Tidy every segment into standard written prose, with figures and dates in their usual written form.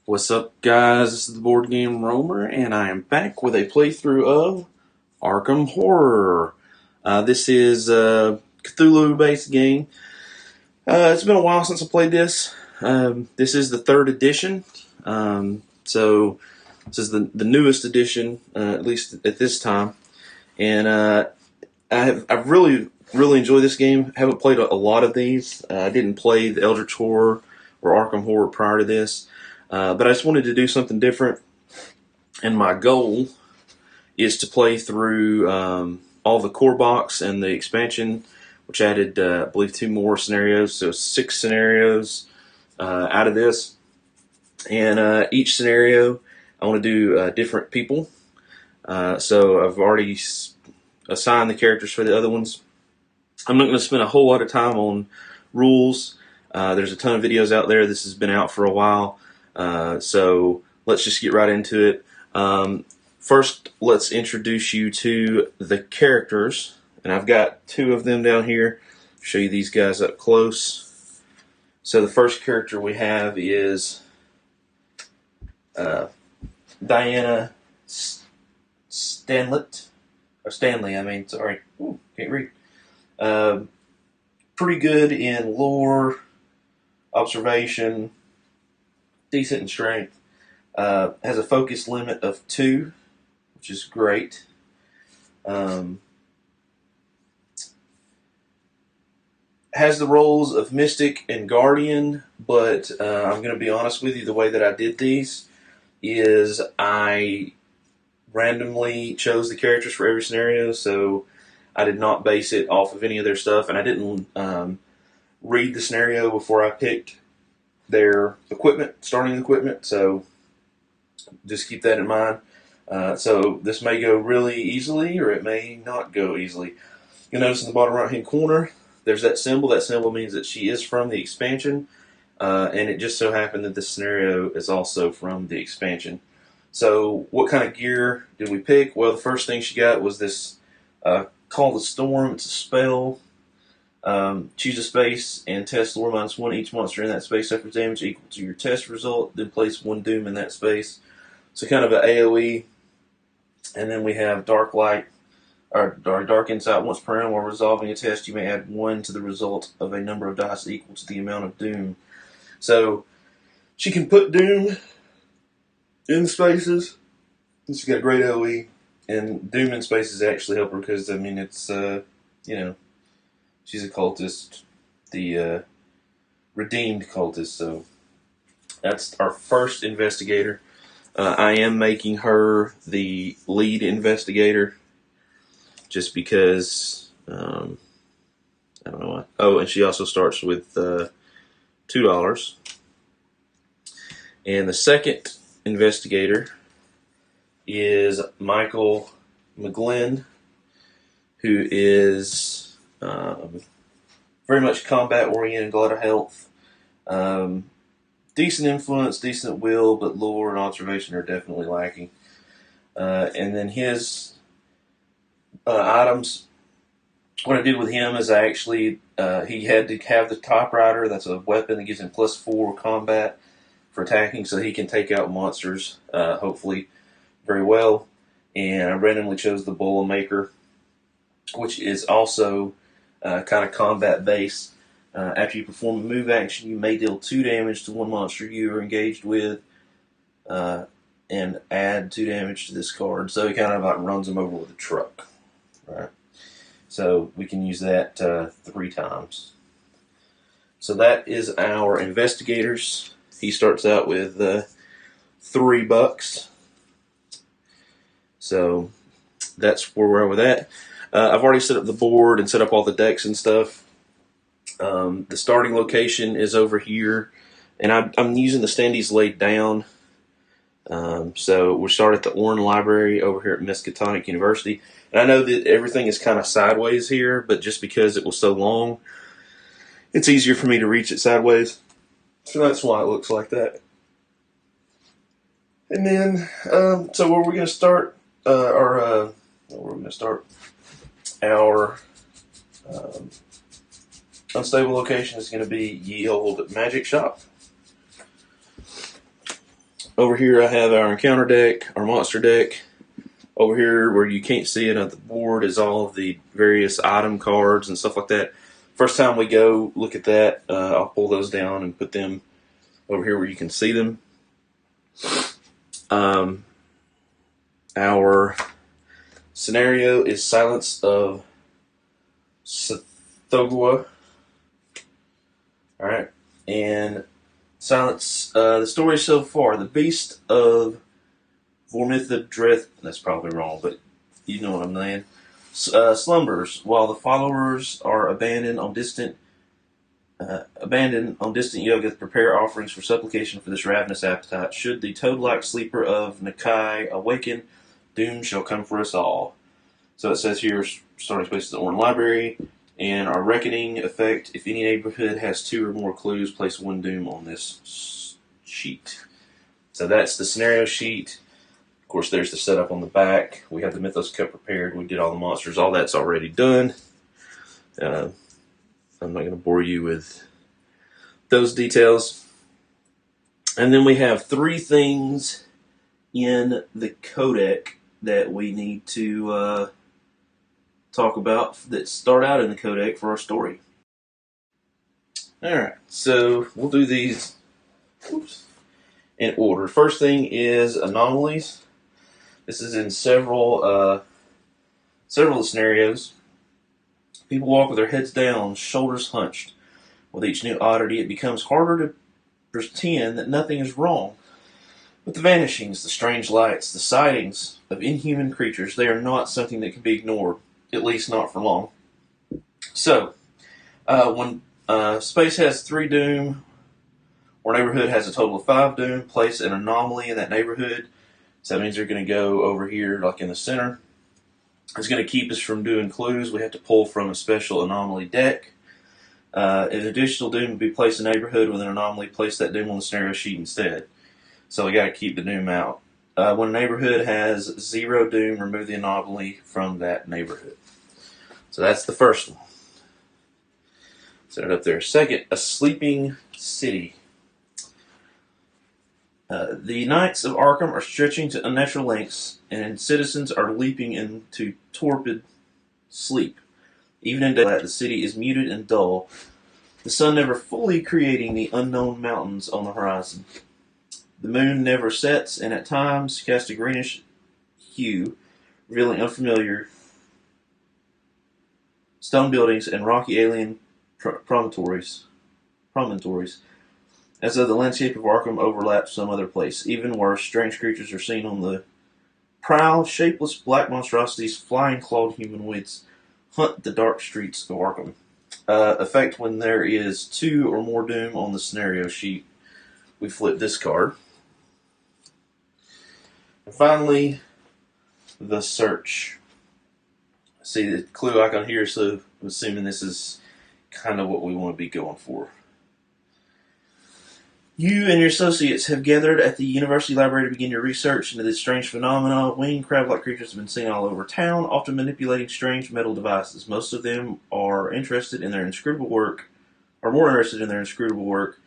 What's up, guys? This is the Board Game Roamer, and I am back with a playthrough of Arkham Horror. This is a Cthulhu-based game. It's been a while since I played this. This is the third edition, so this is the newest edition, at least at this time. And I've really enjoyed this game. Haven't played a lot of these. I didn't play the Eldritch Horror or Arkham Horror prior to this. But I just wanted to do something different, and my goal is to play through all the core box and the expansion, which added, I believe, 2 more scenarios, so 6 scenarios out of this. And each scenario, I want to do different people. So I've already assigned the characters for the other ones. I'm not going to spend a whole lot of time on rules. There's a ton of videos out there. This has been out for a while. So let's just get right into it. First, let's introduce you to the characters. And I've got 2 of them down here. Show you these guys up close. So the first character we have is Diana Stanlett. Or Stanley, I mean, sorry. Ooh, can't read. Pretty good in lore, observation, decent in strength. Has a focus limit of 2, which is great. Has the roles of Mystic and Guardian, but I'm going to be honest with you, the way that I did these is I randomly chose the characters for every scenario, so I did not base it off of any of their stuff, and I didn't read the scenario before I picked their equipment, starting equipment, so just keep that in mind. So this may go really easily, or it may not go easily. You'll notice in the bottom right hand corner, there's that symbol. That symbol means that she is from the expansion, and it just so happened that this scenario is also from the expansion. So what kind of gear did we pick? Well, the first thing she got was this Call the Storm. It's a spell. Choose a space and test lore -1. Each monster in that space suffers damage equal to your test result. Then place 1 doom in that space. So kind of an AoE. And then we have Dark Light, or Dark Insight. Once per round while resolving a test, you may add 1 to the result of a number of dice equal to the amount of doom. So she can put doom in spaces. She's got a great AoE. And doom in spaces actually help her because, I mean, it's, she's a cultist, the redeemed cultist, so that's our first investigator. I am making her the lead investigator just because, I don't know why. Oh, and she also starts with $2. And the second investigator is Michael McGlynn, who is very much combat oriented, a lot of health, decent influence, decent will, but lore and observation are definitely lacking. And then his items, what I did with him is I actually, he had to have the typewriter. That's a weapon that gives him +4 combat for attacking, so he can take out monsters, hopefully, very well. And I randomly chose the Boilermaker, which is also kind of combat based. After you perform a move action, you may deal 2 damage to 1 monster you are engaged with, and add 2 damage to this card. So he kind of like runs them over with a truck, right? So we can use that 3 times. So that is our investigators. He starts out with $3. So that's where we're at with that. I've already set up the board and set up all the decks and stuff. The starting location is over here, and I'm using the standees laid down. So we start at the Orrin Library over here at Miskatonic University. And I know that everything is kind of sideways here, but just because it was so long, it's easier for me to reach it sideways. So that's why it looks like that. And then, so where we're going to start, our unstable location is going to be Ye Olde Magic Shop. Over here I have our encounter deck, our monster deck. Over here where you can't see it on the board is all of the various item cards and stuff like that. First time we go look at that, I'll pull those down and put them over here where you can see them. Our scenario is Silence of Tsathoggua. Alright, and Silence, the story so far, the Beast of Vormithadreth, that's probably wrong, but you know what I'm saying, slumbers, while the followers are abandoned on distant Yoggoth prepare offerings for supplication for this ravenous appetite. Should the toad-like sleeper of Nakai awaken, doom shall come for us all. So it says here, starting space is the Orin Library, and our reckoning effect, if any neighborhood has 2 or more clues, place 1 doom on this sheet. So that's the scenario sheet. Of course, there's the setup on the back. We have the Mythos Cup prepared. We did all the monsters. All that's already done. I'm not going to bore you with those details. And then we have 3 things in the codec that we need to talk about that start out in the codec for our story. Alright, so we'll do these in order. First thing is anomalies. This is in several scenarios. People walk with their heads down, shoulders hunched. With each new oddity, it becomes harder to pretend that nothing is wrong. With the vanishings, the strange lights, the sightings of inhuman creatures, they are not something that can be ignored, at least not for long. So, when space has 3 doom, or neighborhood has a total of 5 doom, place an anomaly in that neighborhood. So that means they're going to go over here, like in the center. It's going to keep us from doing clues. We have to pull from a special anomaly deck. An additional doom would be place a neighborhood with an anomaly, place that doom on the scenario sheet instead. So we got to keep the doom out. When a neighborhood has 0 doom, remove the anomaly from that neighborhood. So that's the first one. Set it up there. Second, a sleeping city. The Knights of Arkham are stretching to unnatural lengths, and citizens are leaping into torpid sleep. Even in daylight, the city is muted and dull, the sun never fully creating the unknown mountains on the horizon. The moon never sets, and at times casts a greenish hue, revealing unfamiliar stone buildings and rocky alien promontories, as though the landscape of Arkham overlaps some other place. Even worse, strange creatures are seen on the prowl. Shapeless black monstrosities, flying clawed humanoids, hunt the dark streets of Arkham. Effect when there is 2 or more doom on the scenario sheet. We flip this card. And finally, the search. See the clue icon here, so I'm assuming this is kind of what we want to be going for. You and your associates have gathered at the university library to begin your research into this strange phenomena. Winged crab-like creatures have been seen all over town, often manipulating strange metal devices. Most of them are interested in their inscrutable work, or more interested in their inscrutable work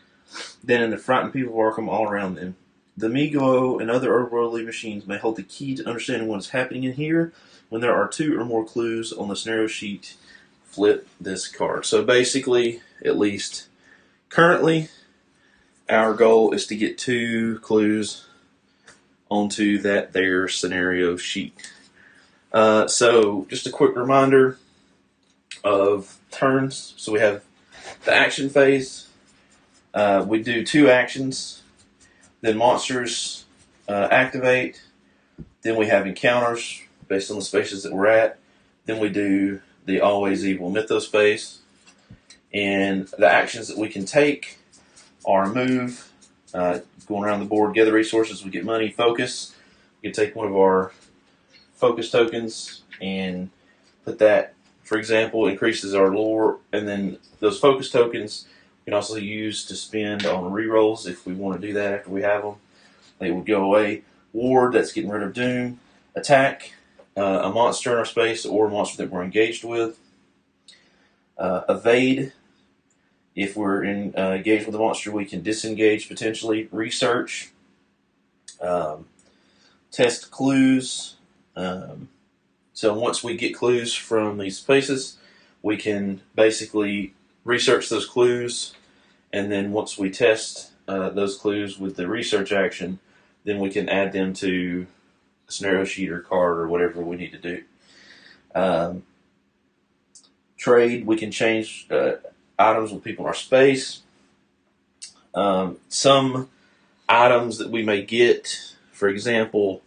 than in the frightened people of Arkham all around them. The Migo and other otherworldly machines may hold the key to understanding what is happening in here. When there are 2 or more clues on the scenario sheet, flip this card. So basically, at least currently, our goal is to get 2 clues onto that there scenario sheet. So just a quick reminder of turns. So we have the action phase. We do 2 actions. Then monsters activate. Then we have encounters based on the spaces that we're at. Then we do the Always Evil Mythos phase. And the actions that we can take are move, going around the board, gather resources, we get money, focus. You can take one of our focus tokens and put that, for example, increases our lore, and then those focus tokens we can also use to spend on rerolls if we want to do that after we have them. They would go away. Ward, that's getting rid of Doom. Attack, a monster in our space or a monster that we're engaged with. Evade, if we're engaged with a monster, we can disengage potentially. Research, test clues. So once we get clues from these places, we can basically research those clues, and then once we test those clues with the research action, then we can add them to a scenario sheet or card or whatever we need to do. Trade, we can change items with people in our space. Some items that we may get, for example,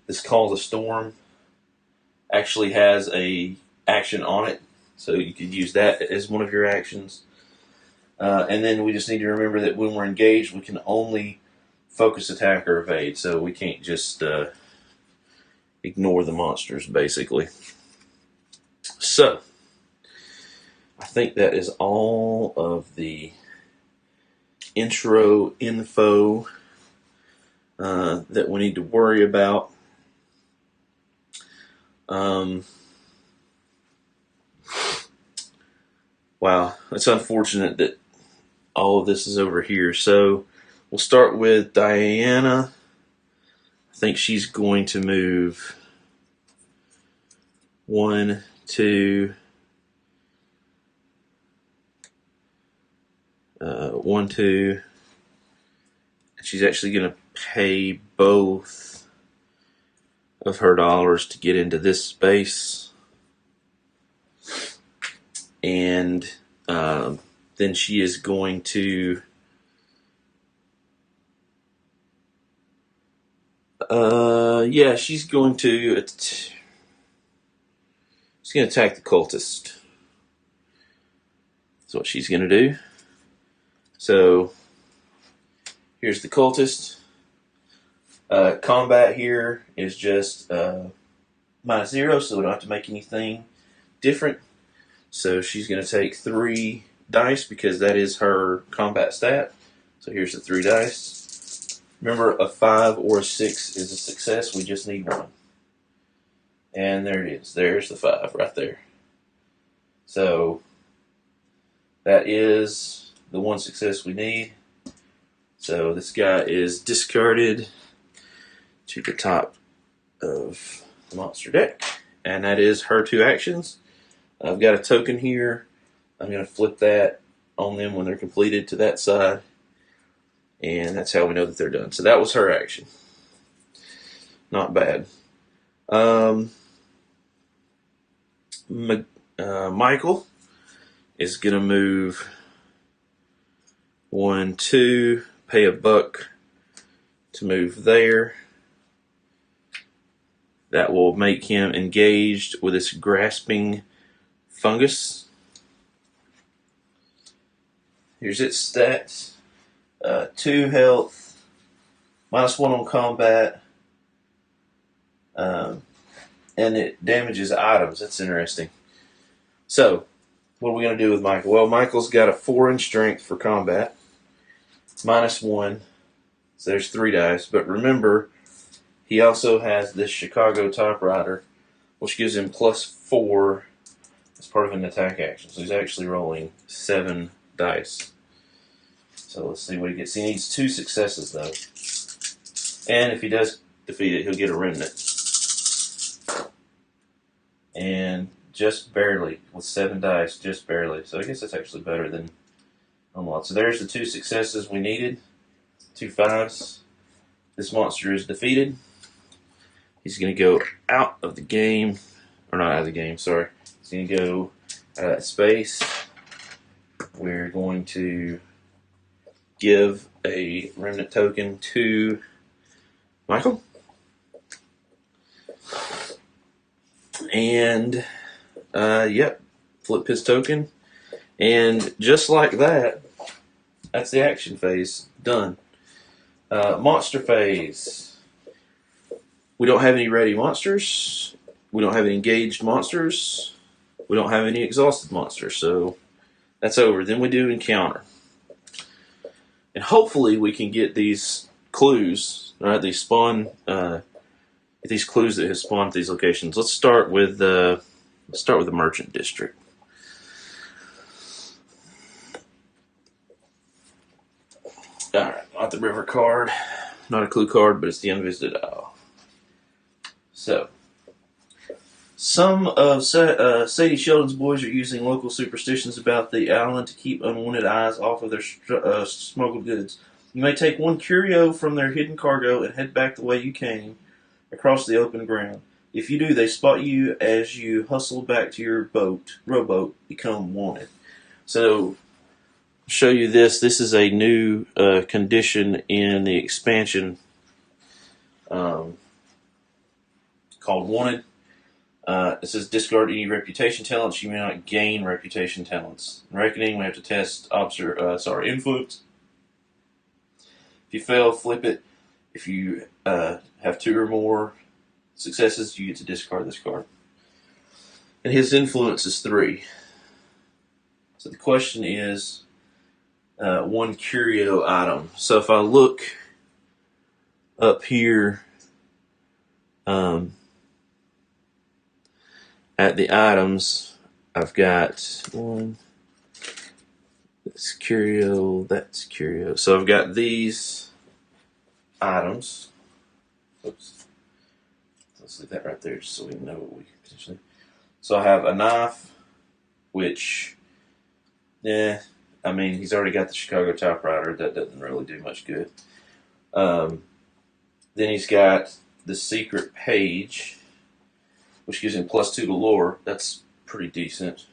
this Call the Storm, actually has a action on it, so you could use that as one of your actions. And then we just need to remember that when we're engaged, we can only focus attack or evade, so we can't just ignore the monsters, basically. So, I think that is all of the intro info that we need to worry about. Wow, it's unfortunate that all of this is over here. So we'll start with Diana. I think she's going to move 1, 2, 1, 2. And she's actually going to pay both of her dollars to get into this space. And then she is going to she's going to attack the cultist. That's what she's going to do. So here's the cultist. Combat here is just -0, so we don't have to make anything different. So she's going to take 3 dice because that is her combat stat. So here's the 3 dice. Remember, a 5 or a 6 is a success. We just need 1. And there it is. There's the 5 right there. So that is the 1 success we need. So this guy is discarded to the top of the monster deck. And that is her 2 actions. I've got a token here. I'm going to flip that on them when they're completed to that side. And that's how we know that they're done. So that was her action. Not bad. Michael is going to move 1, 2, pay a buck to move there. That will make him engaged with this grasping fungus. Here's its stats. 2 health, -1 on combat, and it damages items. That's interesting. So, what are we going to do with Michael? Well, Michael's got a 4 in strength for combat. It's -1, so there's 3 dice. But remember, he also has this Chicago typewriter, which gives him +4 as part of an attack action. So he's actually rolling 7 dice. So let's see what he gets. He needs 2 successes, though. And if he does defeat it, he'll get a remnant. And just barely, with 7 dice, just barely. So I guess that's actually better than a lot. So there's the 2 successes we needed. 2 5s. This monster is defeated. He's going to go out of the game. Or not out of the game, sorry. He's going to go out of that space. We're going to give a remnant token to Michael. And, flip his token. And just like that, that's the action phase. Done. Monster phase. We don't have any ready monsters. We don't have any engaged monsters. We don't have any exhausted monsters. So that's over. Then we do encounter. And hopefully we can get these clues, right? These spawn, these clues that have spawned at these locations. Let's start with the merchant district. All right, not the river card. Not a clue card, but it's the Unvisited Isle. So, some of Sadie Sheldon's boys are using local superstitions about the island to keep unwanted eyes off of their smuggled goods. You may take one curio from their hidden cargo and head back the way you came, across the open ground. If you do, they spot you as you hustle back to your rowboat, become wanted. So, I'll show you this. This is a new condition in the expansion called Wanted. It says discard any reputation talents. You may not gain reputation talents. In Reckoning, we have to test influence. If you fail, flip it. If you have 2 or more successes, you get to discard this card. And his influence is 3. So the question is 1 curio item. So if I look up here at the items, I've got 1. That's curio. That's curio. So I've got these items. Oops. Let's leave that right there just so we know what we potentially. So I have a knife, which, I mean, he's already got the Chicago typewriter. That doesn't really do much good. Then he's got the secret page, which gives him +2 to lore. That's pretty decent.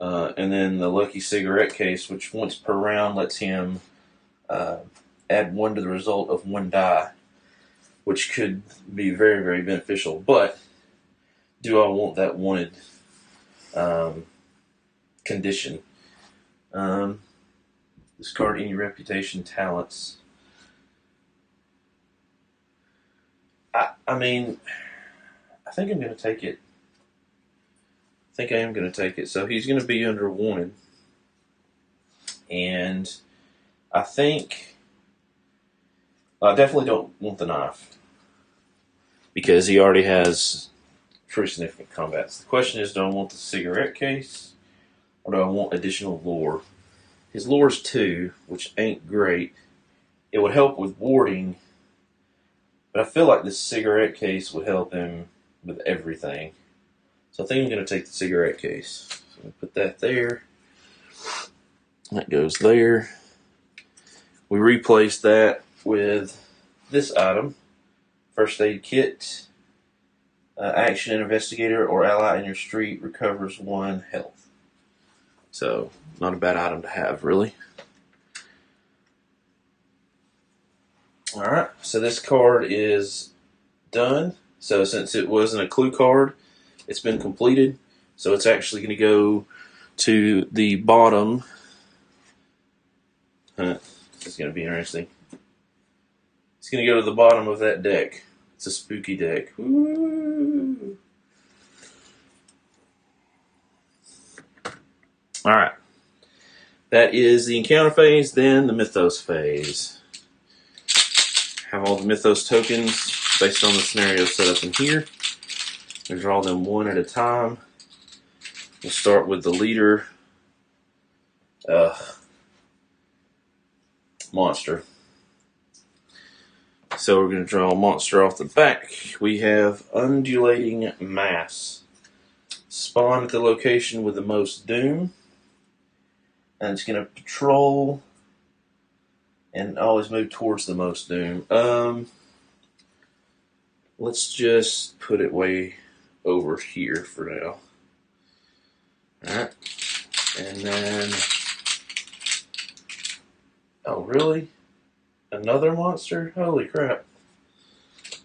And then the lucky cigarette case, which once per round lets him add 1 to the result of 1 die, which could be very, very beneficial. But do I want that wanted condition? Discard any reputation talents. I mean, I think I'm going to take it. I think I am going to take it. So he's going to be under wanted. And I think I definitely don't want the knife, because he already has pretty significant combats. The question is, do I want the cigarette case, or do I want additional lore? His lore's 2, which ain't great. It would help with warding, but I feel like the cigarette case would help him with everything. So I think I'm going to take the cigarette case. So I'm going to put that there. That goes there. We replace that with this item. First aid kit. Action investigator or ally in your street recovers 1 health. So, not a bad item to have, really. Alright, so this card is done. So since it wasn't a clue card, it's been completed. So it's actually going to go to the bottom. This is going to be interesting. It's going to go to the bottom of that deck. It's a spooky deck. Woo! Alright. That is the encounter phase, then the mythos phase. Have all the mythos tokens based on the scenario set up in here. We draw them 1 at a time. We'll start with the leader monster. So we're going to draw a monster off the back. We have Undulating Mass. Spawn at the location with the most doom. And it's going to patrol and always move towards the most doom. Let's just put it way over here for now. Alright. And then... Oh, really? Another monster? Holy crap.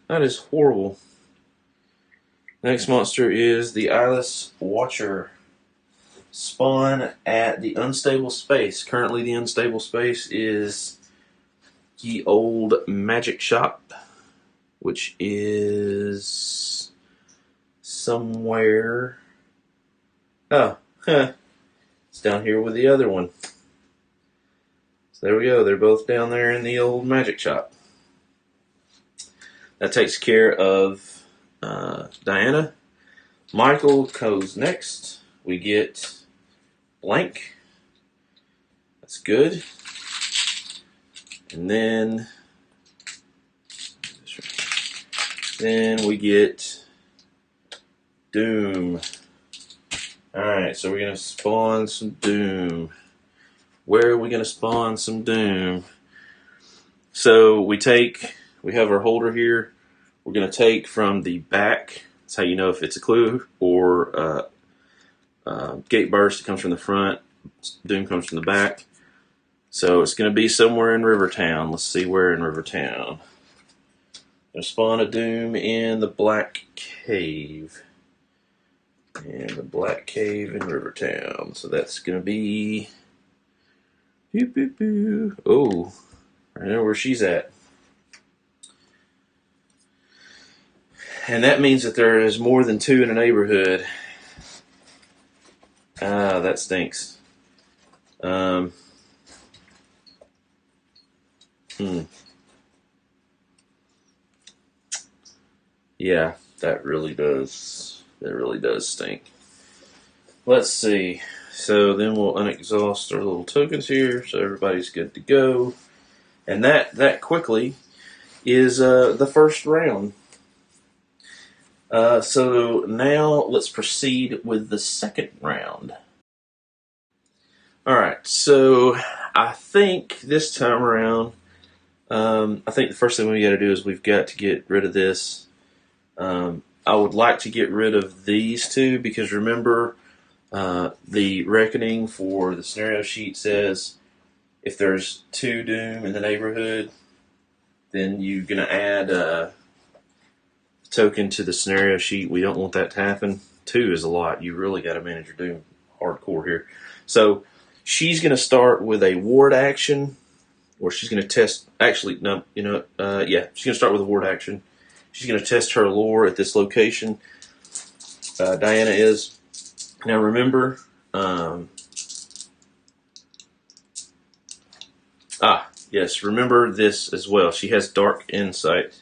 That is horrible. Next monster is the Eyeless Watcher. Spawn at the unstable space. Currently the unstable space is Ye Old Magic Shop, which is somewhere. Oh, it's down here with the other one. So there we go. They're both down there in the old magic shop. That takes care of Diana. Michael goes next. We get Blank. That's good. And then we get Doom. Alright, so we're going to spawn some Doom. Where are we going to spawn some Doom? So we have our holder here. We're going to take from the back. That's how you know if it's a clue or gate burst. It comes from the front. Doom comes from the back. So it's going to be somewhere in Rivertown. Let's see where in Rivertown. Going to spawn a Doom in the Black Cave. And the Black Cave in Rivertown. So that's going to be... Oh, I know where she's at. And that means that there is more than 2 in a neighborhood. Ah, that stinks. Yeah, that really does stink. Let's see. So then we'll unexhaust our little tokens here, so everybody's good to go. And that quickly is the first round. So now let's proceed with the second round. Alright, so I think this time around, I think the first thing we got to do is we've got to get rid of this. I would like to get rid of these two because remember, the reckoning for the scenario sheet says if there's 2 Doom in the neighborhood, then you're going to add a token to the scenario sheet. We don't want that to happen. 2 is a lot. You really got to manage your Doom hardcore here. So she's going to start with a ward action, or she's going to test. Actually, no, she's going to start with a ward action. She's going to test her lore at this location. Diana is. Now remember, yes, remember this as well. She has Dark Insight.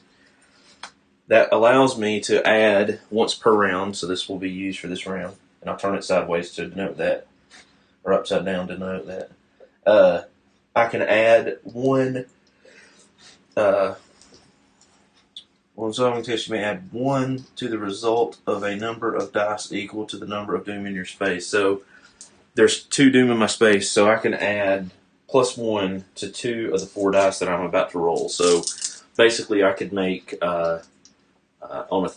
That allows me to add once per round, so this will be used for this round. And I'll turn it sideways to denote that, or upside down to denote that. I can add one, well, so I'm going to test you may add 1 to the result of a number of dice equal to the number of Doom in your space. So there's 2 Doom in my space, so I can add +1 to 2 of the 4 dice that I'm about to roll. So basically I could make, on a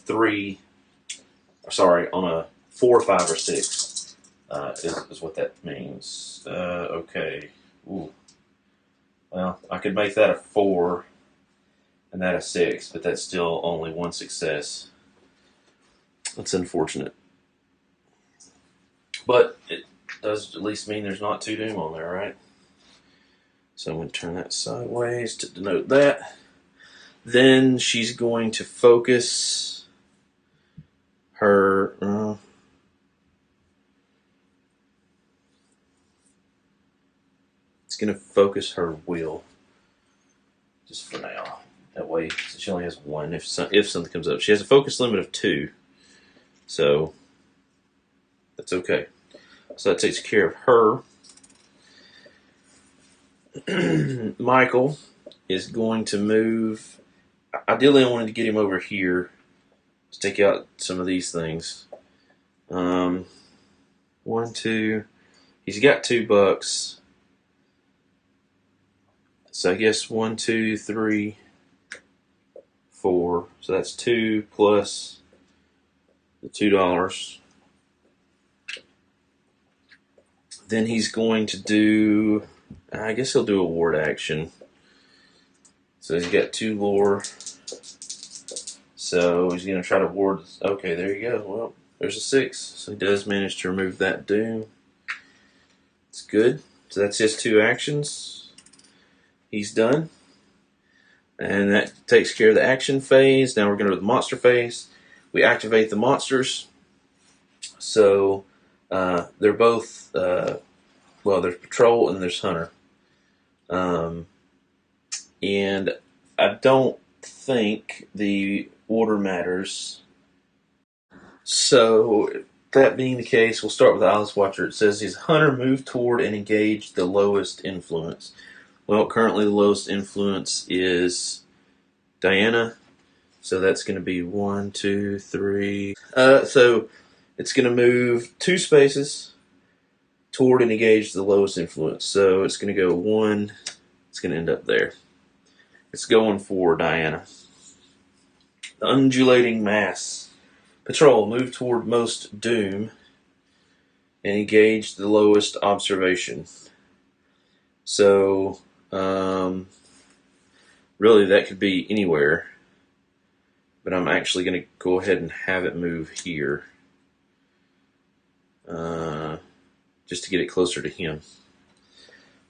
4, 5, or 6 is what that means. Okay. Ooh. Well, I could make that a 4 and that a 6, but that's still only 1 success. That's unfortunate. But it does at least mean there's not 2 Doom on there, right? So I'm going to turn that sideways to denote that. Then she's going to focus her... it's going to focus her will. Just for now. That way, she only has 1 if something comes up. She has a focus limit of 2. So, that's okay. So that takes care of her. Michael is going to move. Ideally, I wanted to get him over here to take out some of these things. 1, 2. He's got $2. So I guess 1, 2, 3, 4. So that's 2 plus the $2. Then he's going to do, I guess he'll do a ward action. So he's got 2 lore. So he's going to try to ward. Okay, there you go. Well, there's a 6. So he does manage to remove that Doom. It's good. So that's his 2 actions. He's done. And that takes care of the action phase. Now we're going to the monster phase. We activate the monsters. So they're both, well, there's Patrol and there's Hunter. And I don't think the order matters. So that being the case, we'll start with the Alice Watcher. It says, his Hunter moved toward and engaged the lowest influence. Well, currently the lowest influence is Diana. So that's going to be 1, 2, 3. So it's going to move 2 spaces toward and engage the lowest influence. So it's going to go 1. It's going to end up there. It's going for Diana. The undulating mass. Patrol, move toward most doom and engage the lowest observation. So, really that could be anywhere. But I'm actually going to go ahead and have it move here. Just to get it closer to him.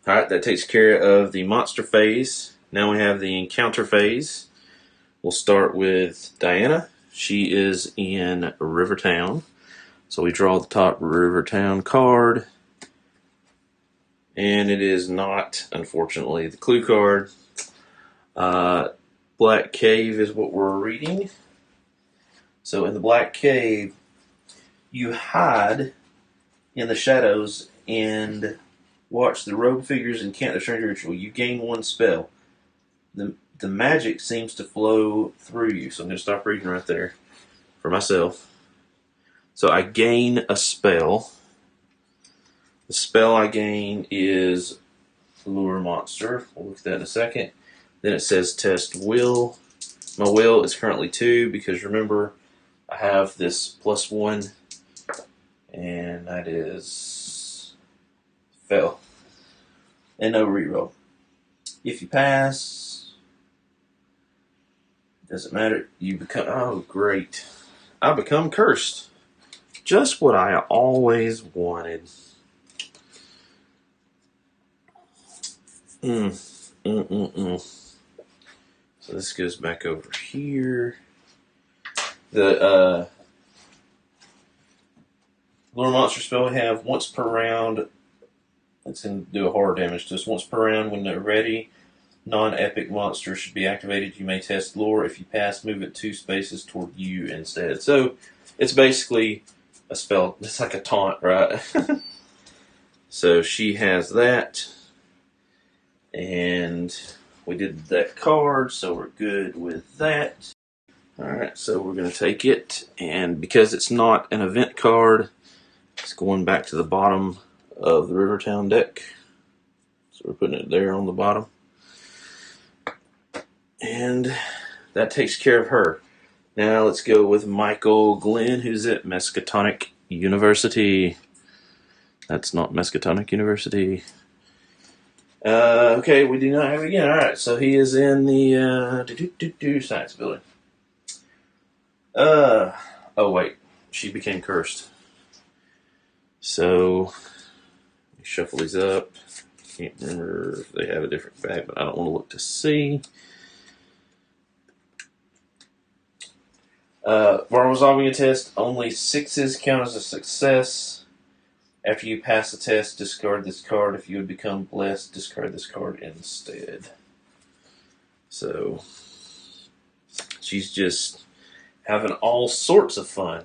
Alright, that takes care of the monster phase. Now we have the encounter phase. We'll start with Diana. She is in Rivertown. So we draw the top Rivertown card. And it is not, unfortunately, the clue card. Black Cave is what we're reading. So in the Black Cave, you hide in the shadows and watch the rogue figures encamp the strange ritual. You gain 1 spell. The magic seems to flow through you. So I'm going to stop reading right there for myself. So I gain a spell. The spell I gain is Lure Monster. We'll look at that in a second. Then it says Test Will. My will is currently 2 because remember I have this +1 and that is fail. And no reroll. If you pass, doesn't matter. You become, oh great. I become cursed. Just what I always wanted. So this goes back over here. The Lure Monster spell we have once per round. It's going to do a horror damage to us. Once per round, when they're ready, non-epic monster should be activated. You may test Lure. If you pass, move it 2 spaces toward you instead. So it's basically a spell. It's like a taunt, right? So she has that. And we did that card, so we're good with that. Alright, so we're going to take it. And because it's not an event card, it's going back to the bottom of the Rivertown deck. So we're putting it there on the bottom. And that takes care of her. Now let's go with Michael Glenn, who's at Miskatonic University. That's not Miskatonic University. Okay, we do not have it again. Alright, so he is in the science building. Oh wait, she became cursed. So, shuffle these up. Can't remember if they have a different bag, but I don't want to look to see. While resolving a test, only 6s count as a success. After you pass the test, discard this card. If you would become blessed, discard this card instead. So, she's just having all sorts of fun.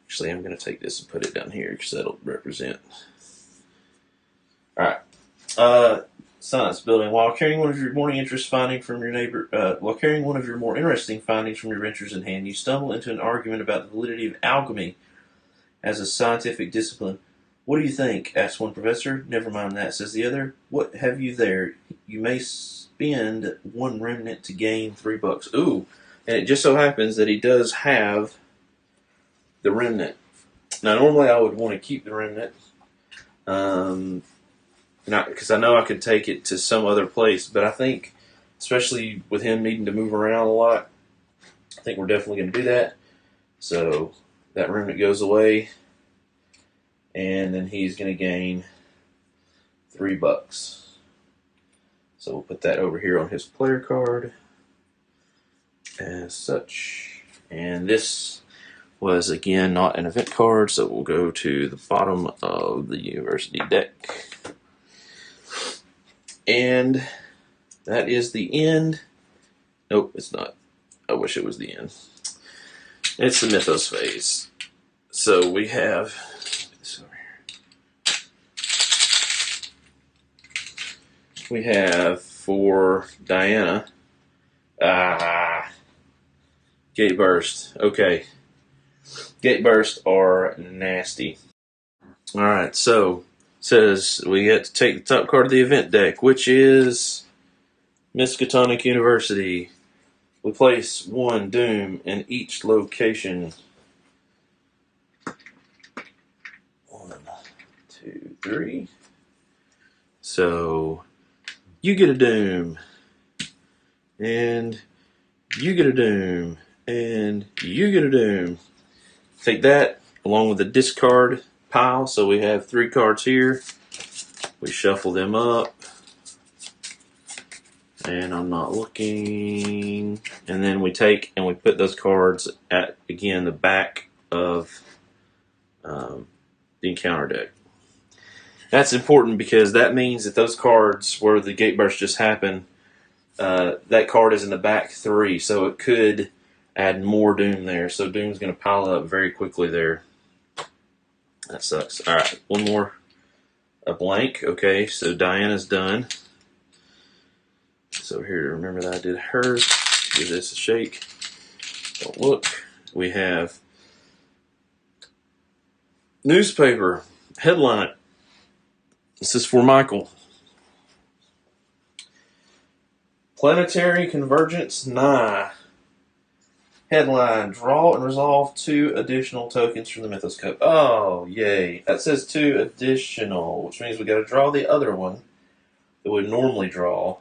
Actually, I'm going to take this and put it down here because that'll represent. Alright. Science building. While carrying one of your more interesting findings from your ventures in hand, you stumble into an argument about the validity of alchemy as a scientific discipline. What do you think? Asks one professor. Never mind that, says the other. What have you there? You may spend 1 remnant to gain $3. Ooh. And it just so happens that he does have the remnant. Now, normally I would want to keep the remnant. Because I know I could take it to some other place, but I think, especially with him needing to move around a lot, I think we're definitely going to do that. So that remnant goes away, and then he's going to gain $3. So we'll put that over here on his player card as such. And this was, again, not an event card, so we'll go to the bottom of the university deck. And that is the end. Nope, it's not. I wish it was the end. It's the Mythos phase. So we have this over here. we have for Diana, Gate Burst. Okay. Gate Burst are nasty. Alright, so it says we get to take the top card of the event deck, which is Miskatonic University. We place one Doom in each location. 1, 2, 3. So you get a Doom, and you get a Doom, and you get a Doom. Take that along with the discard pile. So we have 3 cards here. We shuffle them up. And I'm not looking. And then we take and we put those cards at, again, the back of the encounter deck. That's important because that means that those cards where the Gate Burst just happened, that card is in the back 3, so it could add more Doom there. So Doom's going to pile up very quickly there. That sucks. Alright, one more. A blank. Okay, so Diana's done. So here, remember that I did hers. Give this a shake. Don't look. We have newspaper headline. This is for Michael. Planetary convergence nigh. Headline: draw and resolve 2 additional tokens from the Mythos Cup. Oh, yay. That says 2 additional, which means we got to draw the other one that we normally draw.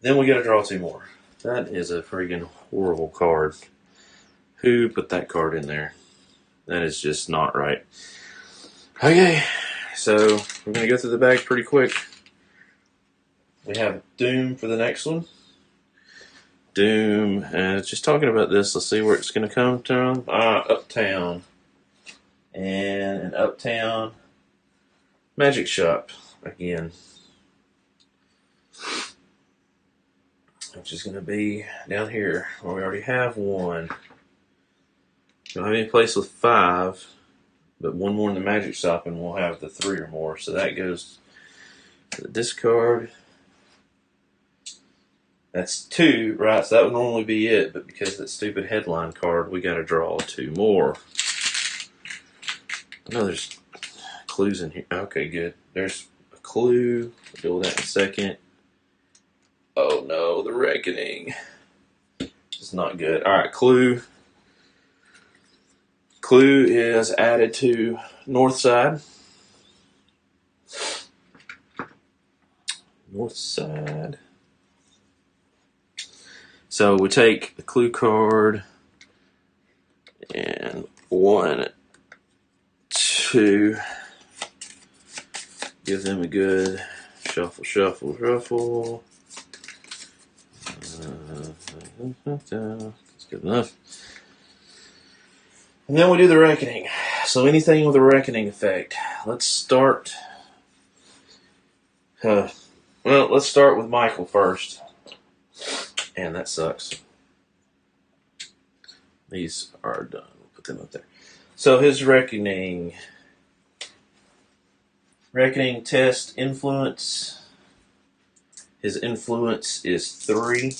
Then we got to draw 2 more. That is a freaking horrible card. Who put that card in there? That is just not right. Okay, so we're going to go through the bag pretty quick. We have Doom for the next one. Doom, just talking about this, let's see where it's going to come from. Uptown. And an Uptown Magic Shop again. Which is going to be down here where we already have one. We don't have any place with 5, but one more in the Magic Shop and we'll have the 3 or more. So that goes to the discard. That's 2, right? So that would normally be it, but because of that stupid headline card, we got to draw 2 more. I know there's clues in here. Okay, good. There's a clue. We'll deal with that in a second. Oh no, the Reckoning. It's not good. Alright, clue. Clue is added to north side. North side. So we take the clue card and 1, 2. Give them a good shuffle, shuffle, shuffle. That's good enough. And then we do the Reckoning. So anything with a Reckoning effect. Let's start. Let's start with Michael first. And that sucks. These are done. We'll put them up there. So his Reckoning. Reckoning test influence. His influence is 3.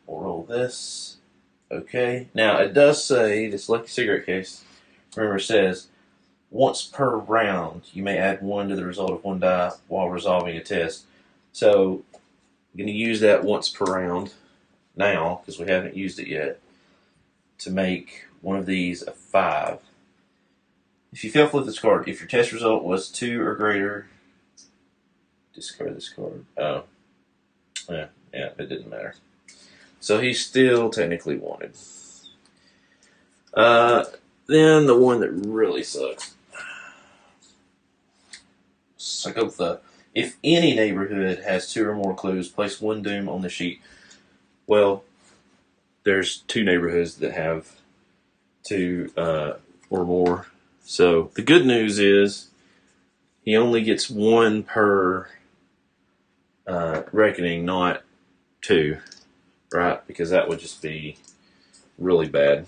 We'll roll this. Okay. Now it does say, this Lucky Cigarette Case, remember it says, once per round, you may add 1 to the result of 1 die while resolving a test. So I'm going to use that once per round now, because we haven't used it yet, to make one of these a 5. If you fail, flip this card. If your test result was 2 or greater, discard this card. Oh. Yeah, it didn't matter. So he's still technically wanted. Then the one that really sucks. Tsathoggua. If any neighborhood has 2 or more clues, place 1 Doom on the sheet. Well, there's 2 neighborhoods that have 2 or more. So the good news is he only gets 1 per Reckoning, not 2, right? Because that would just be really bad.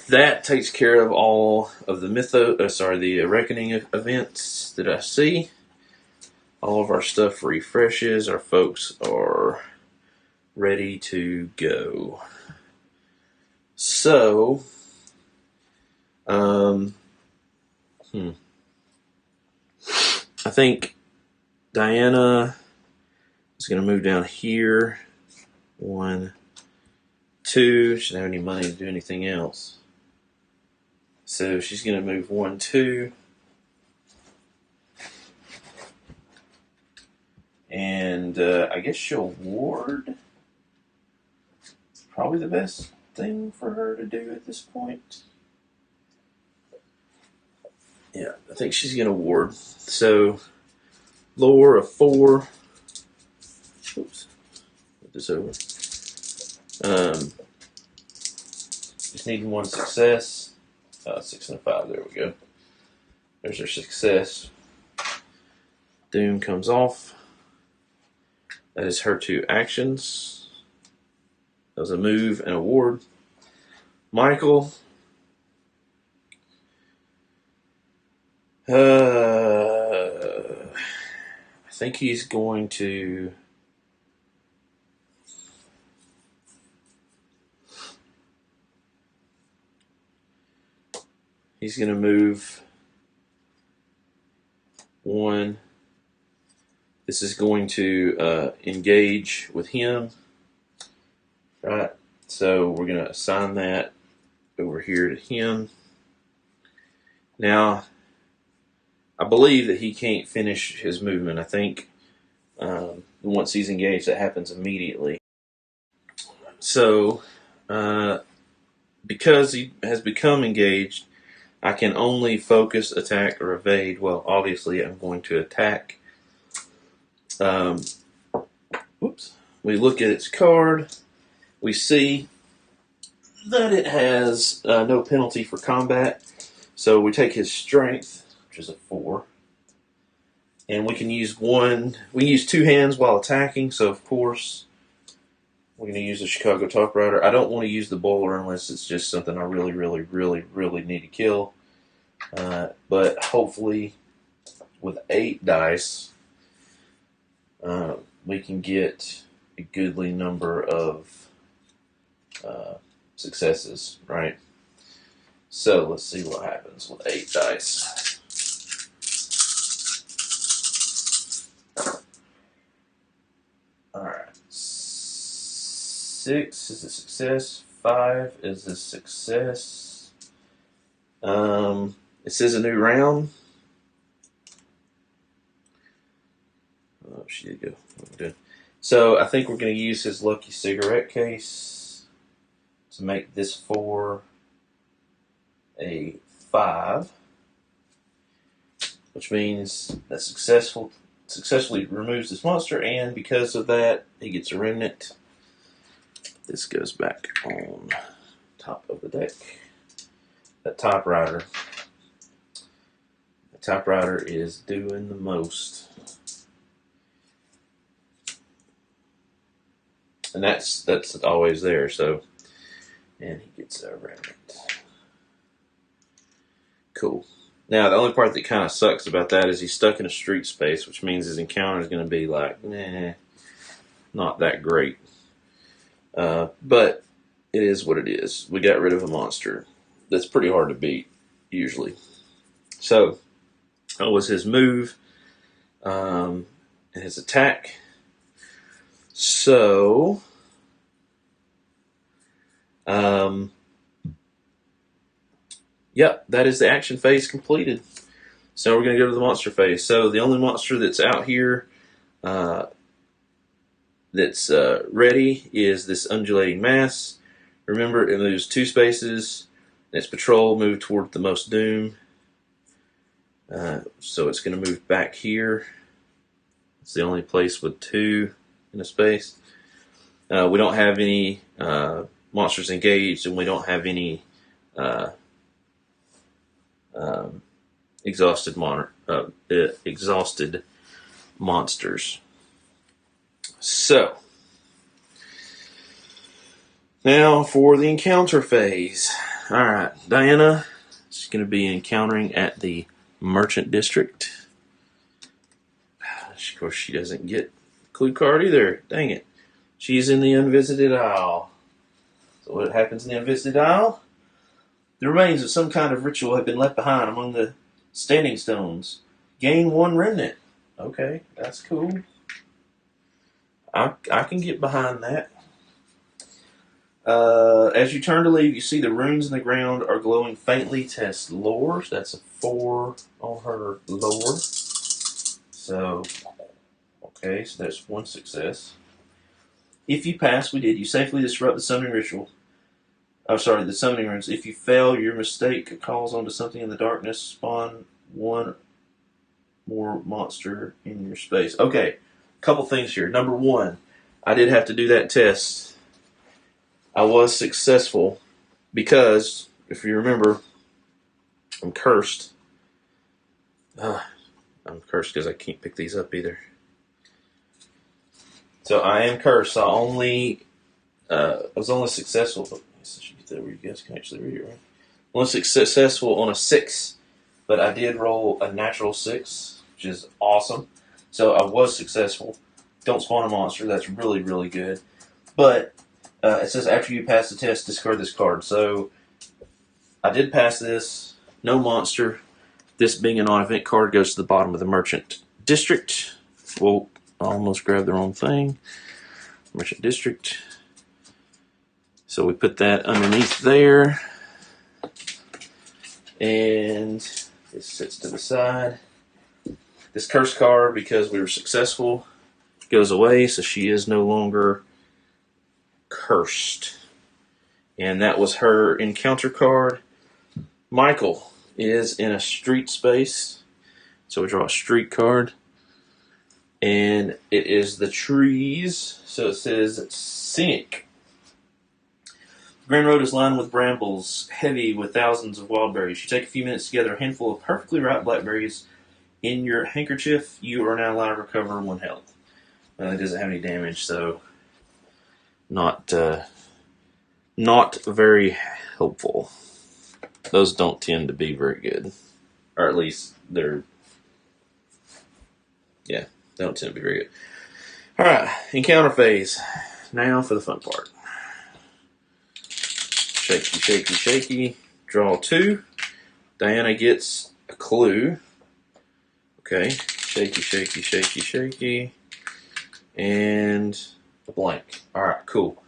that takes care of all of the the reckoning events that I see. All of our stuff refreshes. Our folks are ready to go. So, I think Diana is going to move down here. 1, 2. She doesn't have any money to do anything else. So she's going to move 1, 2. And I guess she'll ward. Probably the best thing for her to do at this point. Yeah, I think she's going to ward. So, lore of 4. Oops. Put this over. Just needing 1 success. 6 and a 5. There we go. There's her success. Doom comes off. That is her 2 actions. That was a move and a ward. Michael. I think he's going to. He's going to move 1. This is going to engage with him. Right. So we're going to assign that over here to him. Now, I believe that he can't finish his movement. I think once he's engaged, that happens immediately. So, because he has become engaged, I can only focus, attack, or evade. Well, obviously, I'm going to attack. We look at its card. We see that it has no penalty for combat. So we take his strength, which is a 4. And we can use 1. We use 2 hands while attacking. So, of course, we're going to use the Chicago Typewriter. I don't want to use the bowler unless it's just something I really, really, really, really need to kill. But hopefully, with 8 dice, we can get a goodly number of successes, right? So let's see what happens with 8 dice. Alright. 6 is a success. 5 is a success. It says a new round. Oh, she did go. Good. So I think we're going to use his lucky cigarette case to make this 4 a 5, which means that successfully removes this monster, and because of that, he gets a remnant. This goes back on top of the deck. That typewriter. The typewriter is doing the most. And that's always there, so. And he gets a remnant. Cool. Now, the only part that kind of sucks about that is he's stuck in a street space, which means his encounter is going to be like, not that great. But it is what it is. We got rid of a monster that's pretty hard to beat, usually. So, that was his move and his attack. So, yep, that is the action phase completed. So we're going to go to the monster phase. So the only monster that's out here that's ready is this undulating mass. Remember, it moves 2 spaces. Its patrol moved toward the most doom. So it's going to move back here. It's the only place with 2 in a space. We don't have any monsters engaged, and we don't have any exhausted monsters. So, now for the encounter phase. Alright, Diana is going to be encountering at the Merchant District. Of course, she doesn't get a clue card either. Dang it. She's in the Unvisited Isle. So what happens in the Unvisited Isle? The remains of some kind of ritual have been left behind among the standing stones. Gain 1 remnant. Okay, that's cool. I can get behind that. As you turn to leave, you see the runes in the ground are glowing faintly. Test lore. That's a 4 on her lore. So, okay, so that's 1 success. If you pass, you safely disrupt the summoning ritual. Oh, sorry, the summoning runes. If you fail, your mistake calls onto something in the darkness. Spawn 1 more monster in your space. Okay, couple things here. Number 1, I did have to do that test. I was successful because, if you remember, I'm cursed. I'm cursed because I can't pick these up either. So I am cursed. I was only successful. Where you guys can actually read it, right? Only successful on a 6, but I did roll a natural 6, which is awesome. So I was successful. Don't spawn a monster. That's really, really good. But it says after you pass the test, discard this card. So I did pass this. No monster. This being a non-event card goes to the bottom of the Merchant District. Whoa, I almost grabbed the wrong thing. Merchant District. So we put that underneath there. And this sits to the side. This curse card, because we were successful, goes away, so she is no longer cursed. And that was her encounter card. Michael is in a street space. So we draw a street card. And it is the trees. So it says scenic. The Grand Road is lined with brambles, heavy with thousands of wild berries. You take a few minutes to gather a handful of perfectly ripe blackberries in your handkerchief. You are now allowed to recover 1 health. It doesn't have any damage, so not very helpful. Those don't tend to be very good. Or at least they don't tend to be very good. Alright, encounter phase. Now for the fun part. Shaky, shaky, shaky. Draw 2. Diana gets a clue. Okay. Shaky, shaky, shaky, shaky. And a blank. Alright, cool.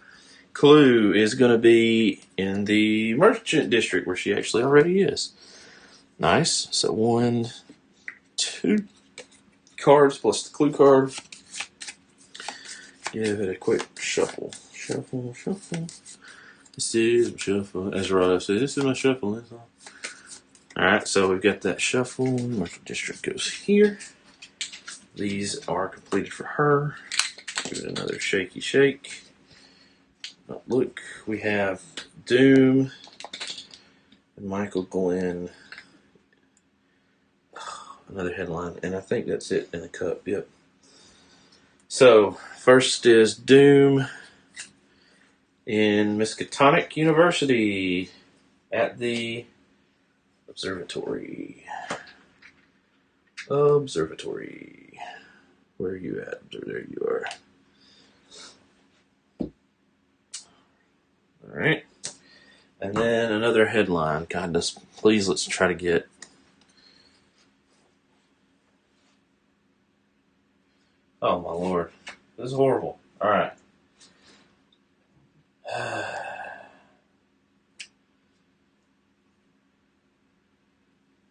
Clue is going to be in the Merchant District, where she actually already is. Nice. So 1, 2 cards plus the clue card. Give it a quick shuffle. Shuffle, shuffle. This is my shuffle. As Rod said, this is my shuffle. Alright, so we've got that shuffle. Merchant District goes here. These are completed for her. Give it another shaky shake. Oh, look, we have Doom and Michael Glenn. Another headline, and I think that's it in the cup. Yep. So, first is Doom in Miskatonic University at the observatory. Observatory. Where are you at? There you are. Alright. And then another headline. God, please, let's try to get. Oh, my Lord. This is horrible. Alright.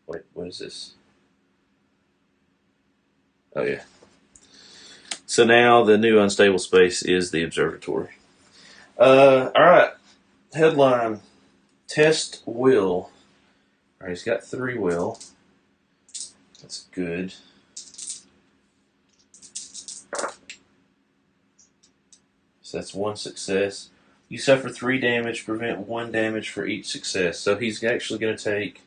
Wait, what is this? Oh, yeah. So now the new unstable space is the observatory. Alright. Headline. Test will. Alright, he's got 3 will. That's good. So that's 1 success. You suffer 3 damage, prevent 1 damage for each success. So he's actually going to take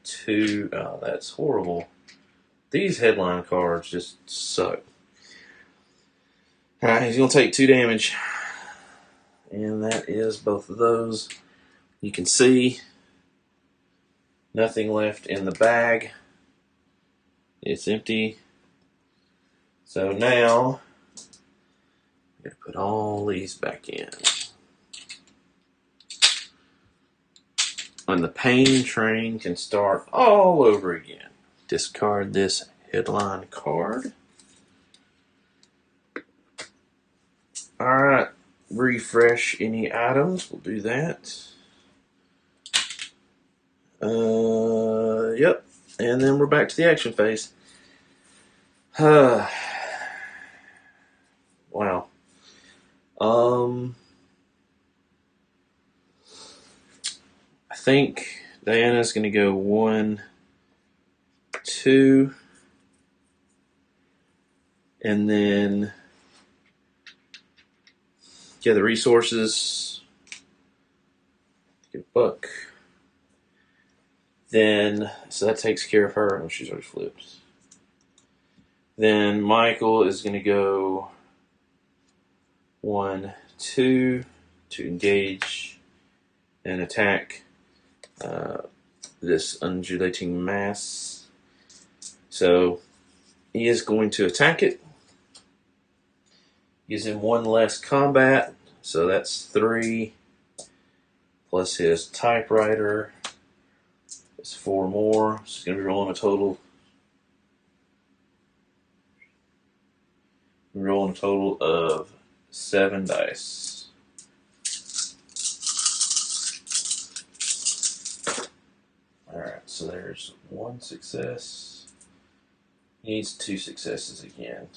2. Oh, that's horrible. These headline cards just suck. Alright, he's going to take 2 damage. And that is both of those. You can see Nothing left in the bag. It's empty. So now, I'm going to put all these back in. And the pain train can start all over again. Discard this headline card. Alright, refresh any items. We'll do that. Yep. And then we're back to the action phase. Wow. I think Diana's going to go 1, 2, and then get the resources. Get a buck. Then, so that takes care of her. Oh, she's already flipped. Then Michael is going to go 1, 2 to engage and attack this undulating mass. So he is going to attack it. He's in 1 less combat, so that's 3 plus his typewriter. It's 4 more. So he's going to be rolling a total. Of 7 dice. Alright, so there's 1 success. He needs 2 successes again.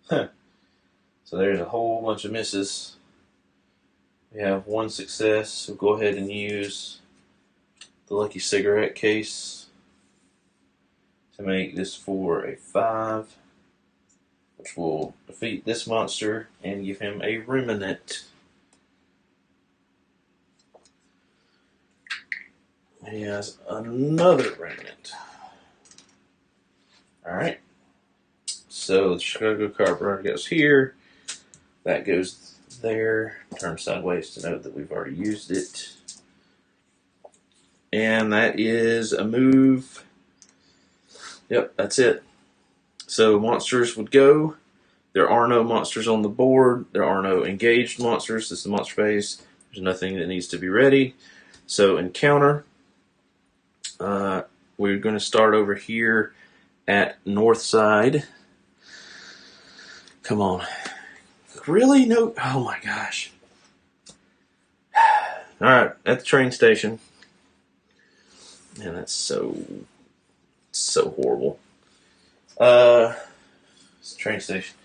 So there's a whole bunch of misses. We have 1 success, so go ahead and use the lucky cigarette case to make this for a 5, which will defeat this monster and give him a remnant. He has another remnant. Alright. So the Chicago card goes here. That goes there. Turn sideways to note that we've already used it. And that is a move. Yep, that's it. So monsters would go. There are no monsters on the board. There are no engaged monsters. This is the monster phase. There's nothing that needs to be ready. So encounter. We're going to start over here at north side. Come on. Really? No. Oh my gosh. Alright, at the train station. Man, that's so horrible. It's a train station.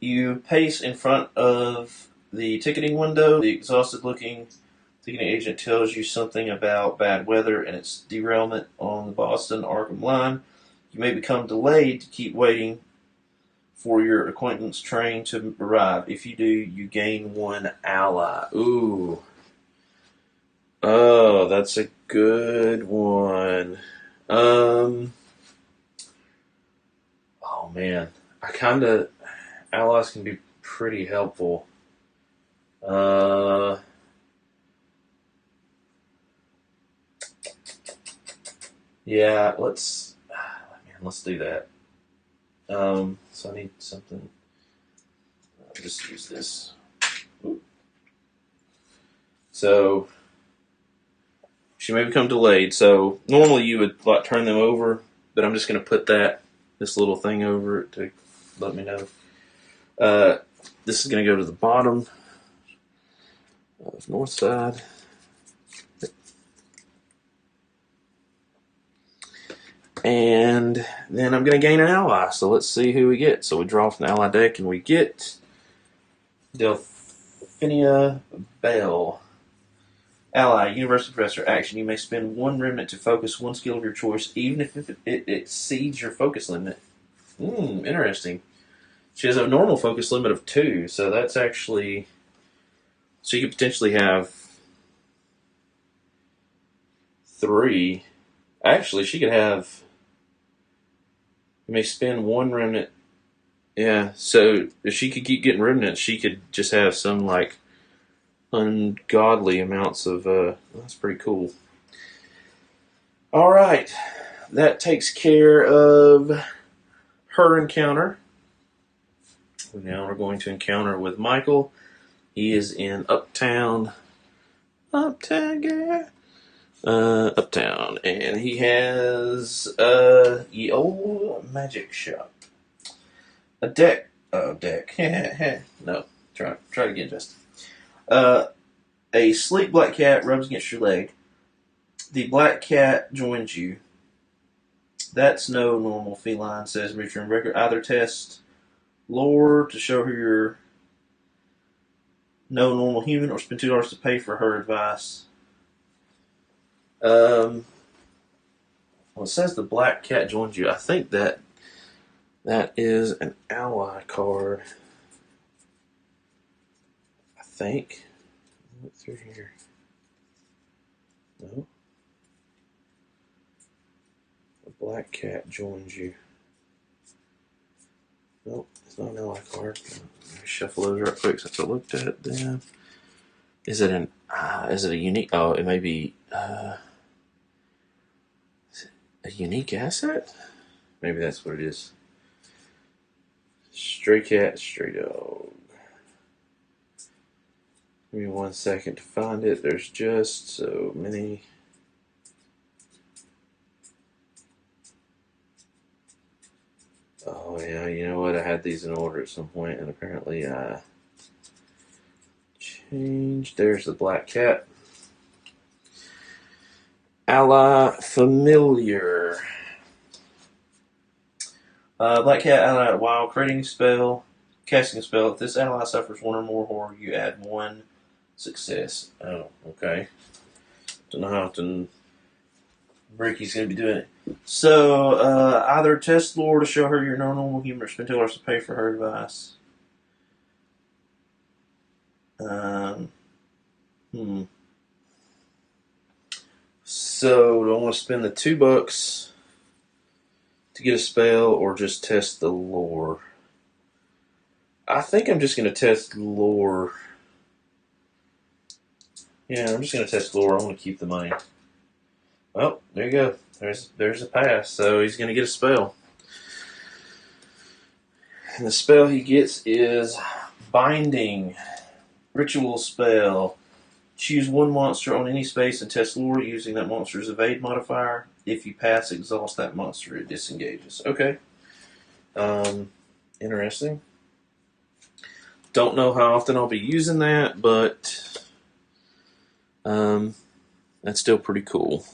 You pace in front of the ticketing window. The exhausted looking ticketing agent tells you something about bad weather and its derailment on the Boston Arkham line. You may become delayed to keep waiting for your acquaintance train to arrive. If you do, you gain 1 ally. Ooh. Oh, that's a good one. Oh man. Allies can be pretty helpful. Yeah, let's do that. So I need something. I'll just use this. Ooh. So she may become delayed. So normally you would turn them over, but I'm just going to put this little thing over it to let me know. This is going to go to the bottom of north side. And then I'm going to gain an ally. So let's see who we get. So we draw from the ally deck and we get Delphinia Bell. Ally, University Professor. Action. You may spend 1 remnant to focus 1 skill of your choice, even if it exceeds your focus limit. Interesting. She has a normal focus limit of 2, so that's actually... So you could potentially have 3. Actually, she could have... You may spend 1 remnant. Yeah, so if she could keep getting remnants, she could just have some, ungodly amounts of... that's pretty cool. Alright, that takes care of her encounter. Now we're going to encounter with Michael. He is in Uptown. Uptown, and he has the old magic shop. A deck. Oh, deck. No, try it again, Justin. A sleek black cat rubs against your leg. The black cat joins you. That's no normal feline, says Richard and Record. Either test lore to show her you're no normal human, or spend $2 to pay for her advice. Well, it says the black cat joins you. I think that is an ally card. I think. Look through here. No. The black cat joins you. Nope, it's not an ally card. Let me shuffle those right quick since I looked at them. Is it a unique? Oh, it may be a unique asset. Maybe that's what it is. Stray cat, stray dog. Give me 1 second to find it. There's just so many. Oh yeah, you know what? I had these in order at some point, and apparently I changed. There's the black cat. Ally familiar. Black cat ally while creating a spell, casting a spell. If this ally suffers one or more horror, you add 1 success. Oh, okay. Don't know how often Ricky's going to be doing it. So, either test lore to show her you're no normal human, or spend $2 to pay for her advice. So, do I want to spend the $2 to get a spell, or just test the lore? I think I'm just going to test lore. Yeah, I'm just going to test lore. I want to keep the money. Well, there you go. There's a pass. So he's going to get a spell. And the spell he gets is Binding. Ritual spell. Choose 1 monster on any space and test lore using that monster's evade modifier. If you pass, exhaust that monster. It disengages. Okay. Interesting. Don't know how often I'll be using that, but that's still pretty cool.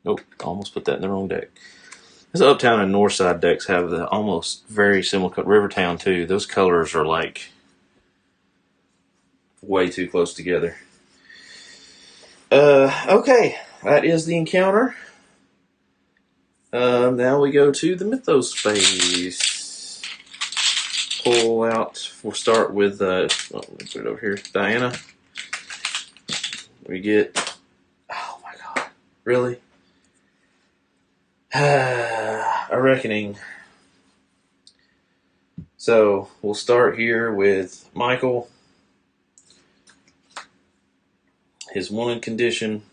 Nope, almost put that in the wrong deck. This Uptown and Northside decks have the almost very similar Rivertown too. Those colors are like way too close together. Okay, that is the encounter. Now we go to the Mythos phase. Pull out. We'll start with. Let me put it over here. Diana. We get. Oh my God! Really? A Reckoning. So we'll start here with Michael. His wanted condition,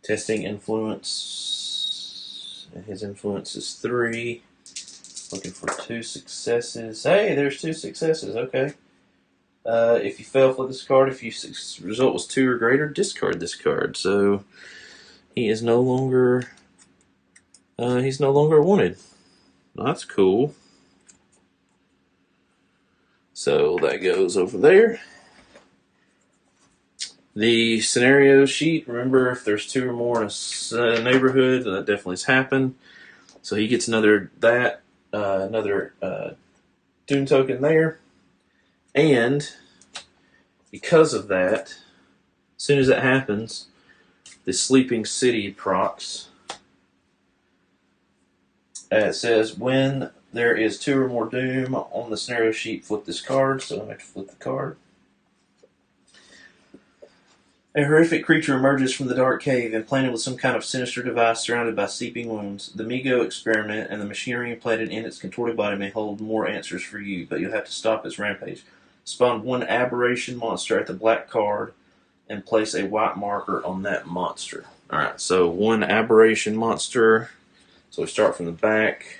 testing influence, and his influence is 3. Looking for 2 successes. Hey, there's 2 successes. Okay. If you fail, flip this card. If your result was 2 or greater, discard this card. So he is no longer. He's no longer wanted. Well, that's cool. So that goes over there. The scenario sheet, remember if there's 2 or more in a neighborhood, that definitely has happened. So he gets another Doom token there. And because of that, as soon as that happens, the Sleeping City procs. It says when there is 2 or more Doom on the scenario sheet, flip this card. So I'm going to flip the card. A horrific creature emerges from the dark cave, implanted with some kind of sinister device surrounded by seeping wounds. The Migo experiment and the machinery implanted in its contorted body may hold more answers for you, but you'll have to stop its rampage. Spawn 1 aberration monster at the black card and place a white marker on that monster. Alright, so one aberration monster. So we start from the back.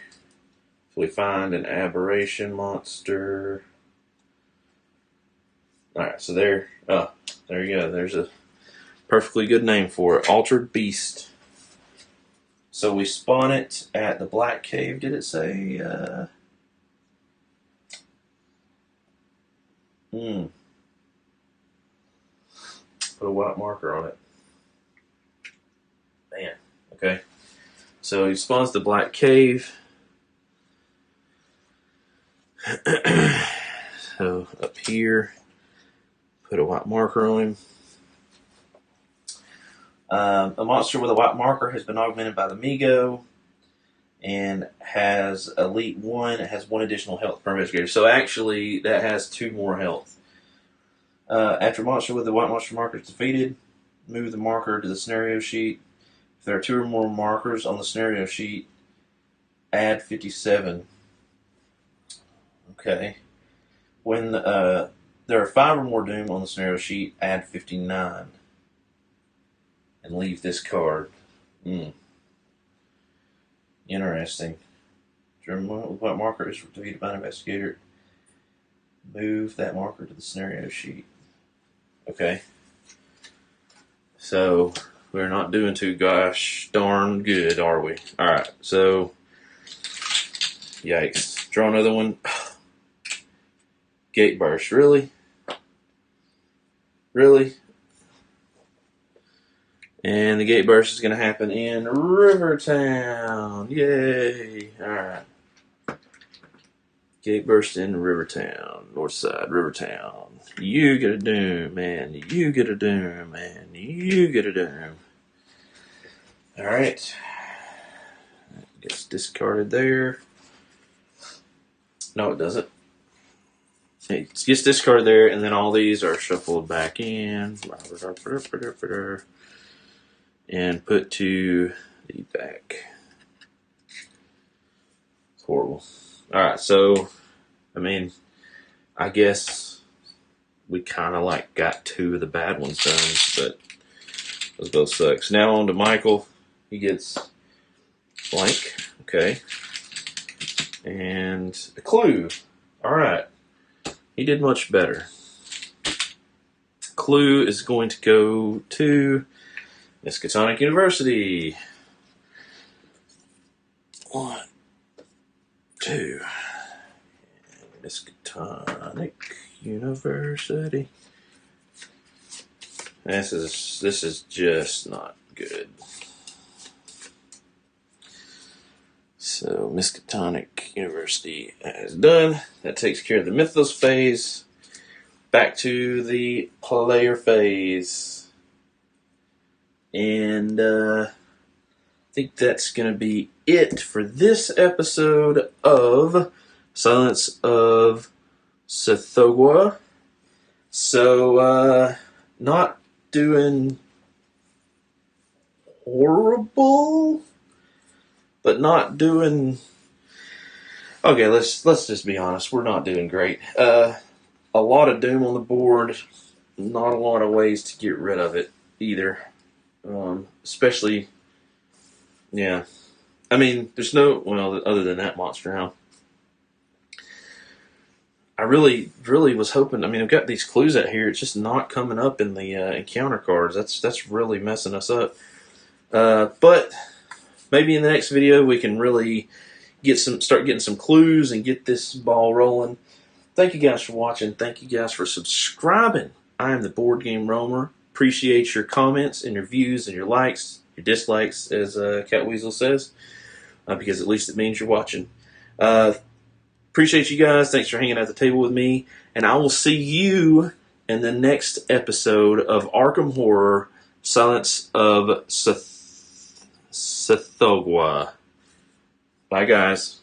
So we find an aberration monster. Alright, so there you go. There's a perfectly good name for it. Altered Beast. So we spawn it at the Black Cave, did it say? Put a white marker on it. Man, okay. So he spawns the Black Cave. So up here, put a white marker on him. A monster with a white marker has been augmented by the Migo and has Elite 1. It has 1 additional health per investigator. So actually, that has 2 more health. After a monster with the white monster marker is defeated, move the marker to the scenario sheet. If there are 2 or more markers on the scenario sheet, add 57. Okay. When there are 5 or more Doom on the scenario sheet, add 59. And leave this card. Interesting. With what marker is defeated by an investigator? Move that marker to the scenario sheet. Okay. So we're not doing too gosh darn good, are we? Alright, so yikes. Draw another one. Gate burst. Really? Really? And the gate burst is going to happen in Rivertown. Yay! Alright. Gate burst in Rivertown. North side, Rivertown. You get a Doom, man. You get a Doom, man. You get a Doom. Alright. Gets discarded there. No, it doesn't. It gets discarded there, and then all these are shuffled back in. And put to the back. It's horrible. Alright, so, I mean, I guess we kind of like got 2 of the bad ones done, but those both suck. So now on to Michael. He gets blank. Okay. And a clue. Alright. He did much better. Clue is going to go to Miskatonic University. 1, 2. Miskatonic University. This is just not good. So Miskatonic University is done. That takes care of the Mythos phase. Back to the player phase. And I think that's going to be it for this episode of Silence of Tsathoggua. So, not doing horrible, but not doing... Okay, let's just be honest. We're not doing great. A lot of Doom on the board. Not a lot of ways to get rid of it either. Especially, yeah. I mean, there's no, well, other than that monster now. I really was hoping, I mean, I've got these clues out here. It's just not coming up in the encounter cards. That's really messing us up. But maybe in the next video we can really start getting some clues and get this ball rolling. Thank you guys for watching. Thank you guys for subscribing. I am the Board Game Roamer. Appreciate your comments and your views and your likes, your dislikes, as Cat Weasel says, because at least it means you're watching. Appreciate you guys. Thanks for hanging at the table with me, and I will see you in the next episode of Arkham Horror: Silence of Tsathoggua. Bye, guys.